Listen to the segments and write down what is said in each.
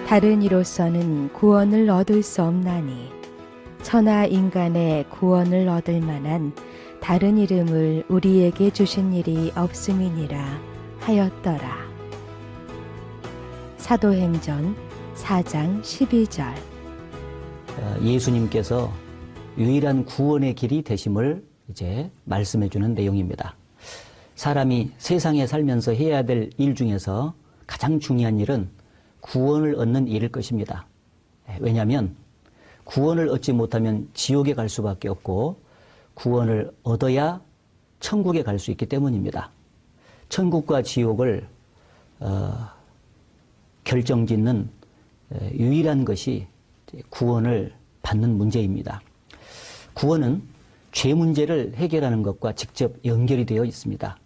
다른 이로서는 구원을 얻을 수 없나니 천하 인간의 구원을 얻을 만한 다른 이름을 우리에게 주신 일이 없음이니라 하였더라. 사도행전 4장 12절. 예수님께서 유일한 구원의 길이 되심을 이제 말씀해 주는 내용입니다. 사람이 세상에 살면서 해야 될 일 중에서 가장 중요한 일은 구원을 얻는 일일 것입니다. 왜냐하면 구원을 얻지 못하면 지옥에 갈 수밖에 없고 구원을 얻어야 천국에 갈 수 있기 때문입니다. 천국과 지옥을 결정짓는 유일한 것이 구원을 받는 문제입니다. 구원은 죄 문제를 해결하는 것과 직접 연결이 되어 있습니다.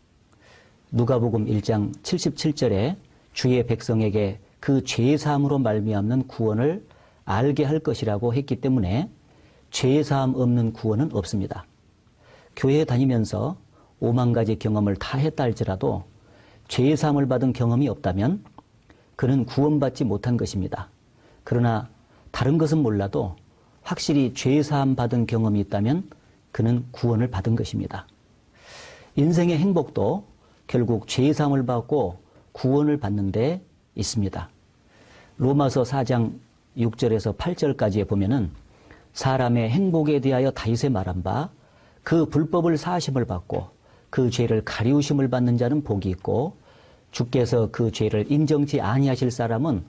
누가복음 1장 77절에 주의 백성에게 그 죄사함으로 말미암는 구원을 알게 할 것이라고 했기 때문에 죄사함 없는 구원은 없습니다. 교회에 다니면서 5만 가지 경험을 다 했다 할지라도 죄사함을 받은 경험이 없다면 그는 구원받지 못한 것입니다. 그러나 다른 것은 몰라도 확실히 죄사함 받은 경험이 있다면 그는 구원을 받은 것입니다. 인생의 행복도 결국 죄사함을 받고 구원을 받는 데 있습니다. 로마서 4장 6절에서 8절까지에 보면은 사람의 행복에 대하여 다윗에 말한 바 그 불법을 사하심을 받고 그 죄를 가리우심을 받는 자는 복이 있고 주께서 그 죄를 인정치 아니하실 사람은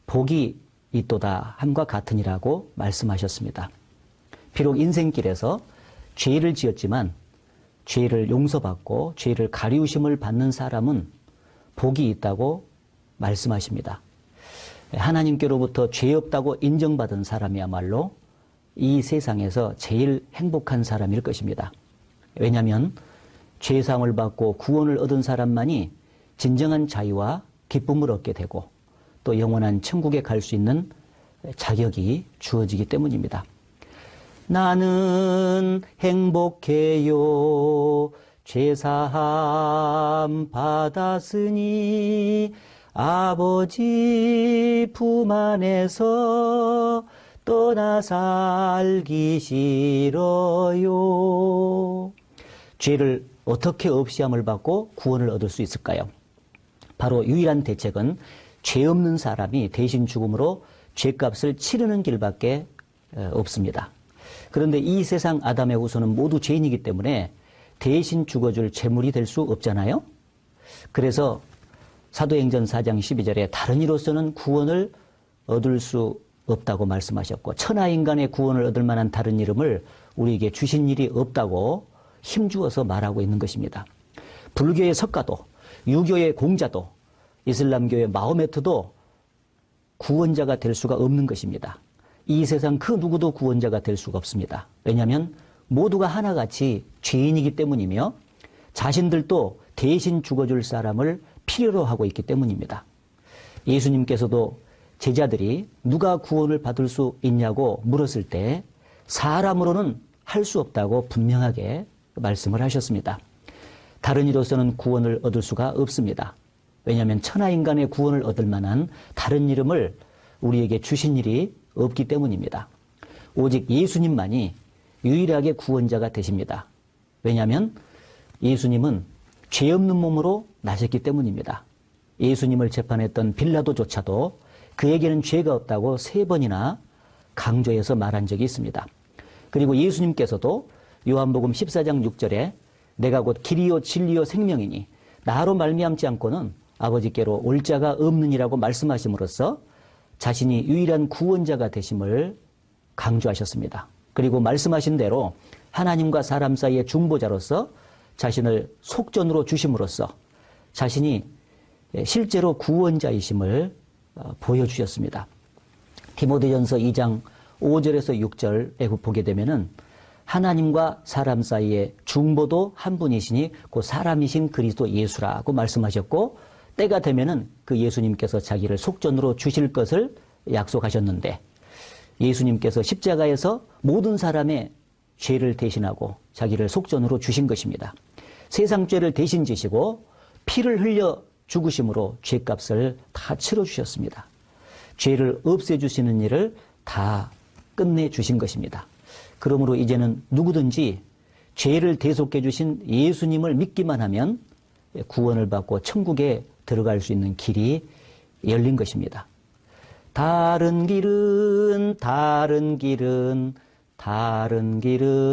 복이 있도다 함과 같으니라고 말씀하셨습니다. 비록 인생길에서 죄를 지었지만 죄를 용서받고 죄를 가리우심을 받는 사람은 복이 있다고 말씀하십니다. 하나님께로부터 죄 없다고 인정받은 사람이야말로 이 세상에서 제일 행복한 사람일 것입니다. 왜냐하면 죄사함을 받고 구원을 얻은 사람만이 진정한 자유와 기쁨을 얻게 되고 또 영원한 천국에 갈 수 있는 자격이 주어지기 때문입니다. 나는 행복해요. 죄사함 받았으니 아버지 품 안에서 떠나 살기 싫어요. 죄를 어떻게 없이함을 받고 구원을 얻을 수 있을까요? 바로 유일한 대책은 죄 없는 사람이 대신 죽음으로 죄값을 치르는 길밖에 없습니다. 그런데 이 세상 아담의 후손은 모두 죄인이기 때문에 대신 죽어줄 제물이 될 수 없잖아요. 그래서 사도행전 4장 12절에 다른 이로서는 구원을 얻을 수 없다고 말씀하셨고 천하인간의 구원을 얻을 만한 다른 이름을 우리에게 주신 일이 없다고 힘주어서 말하고 있는 것입니다. 불교의 석가도, 유교의 공자도, 이슬람교의 마호메트도 구원자가 될 수가 없는 것입니다. 이 세상 그 누구도 구원자가 될 수가 없습니다. 왜냐하면 모두가 하나같이 죄인이기 때문이며 자신들도 대신 죽어줄 사람을 필요로 하고 있기 때문입니다. 예수님께서도 제자들이 누가 구원을 받을 수 있냐고 물었을 때 사람으로는 할 수 없다고 분명하게 말씀을 하셨습니다. 다른 이로서는 구원을 얻을 수가 없습니다. 왜냐하면 천하인간의 구원을 얻을 만한 다른 이름을 우리에게 주신 일이 없기 때문입니다. 오직 예수님만이 유일하게 구원자가 되십니다. 왜냐하면 예수님은 죄 없는 몸으로 나셨기 때문입니다. 예수님을 재판했던 빌라도조차도 그에게는 죄가 없다고 3번이나 강조해서 말한 적이 있습니다. 그리고 예수님께서도 요한복음 14장 6절에 내가 곧 길이요 진리요 생명이니 나로 말미암지 않고는 아버지께로 올 자가 없느니라고 말씀하심으로써 자신이 유일한 구원자가 되심을 강조하셨습니다. 그리고 말씀하신 대로 하나님과 사람 사이의 중보자로서 자신을 속전으로 주심으로써 자신이 실제로 구원자이심을 보여주셨습니다. 디모데전서 2장 5절에서 6절에 보게 되면은 하나님과 사람 사이의 중보도 한 분이시니 그 사람이신 그리스도 예수라고 말씀하셨고 때가 되면은 그 예수님께서 자기를 속전으로 주실 것을 약속하셨는데 예수님께서 십자가에서 모든 사람의 죄를 대신하고 자기를 속전으로 주신 것입니다. 세상 죄를 대신 지시고 피를 흘려 죽으심으로 죄값을 다 치러주셨습니다. 죄를 없애주시는 일을 다 끝내주신 것입니다. 그러므로 이제는 누구든지 죄를 대속해 주신 예수님을 믿기만 하면 구원을 받고 천국에 들어갈 수 있는 길이 열린 것입니다. 다른 길은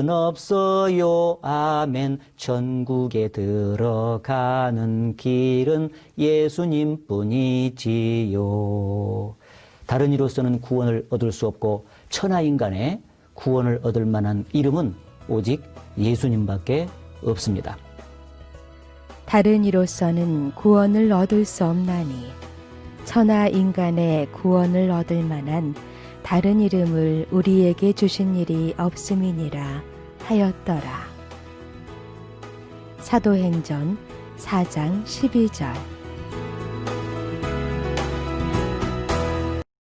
없어요. 아멘. 천국에 들어가는 길은 예수님 뿐이지요. 다른 이로서는 구원을 얻을 수 없고 천하인간의 구원을 얻을 만한 이름은 오직 예수님밖에 없습니다. 다른 이로서는 구원을 얻을 수 없나니 천하 인간의 구원을 얻을 만한 다른 이름을 우리에게 주신 일이 없음이니라 하였더라. 사도행전 4장 12절.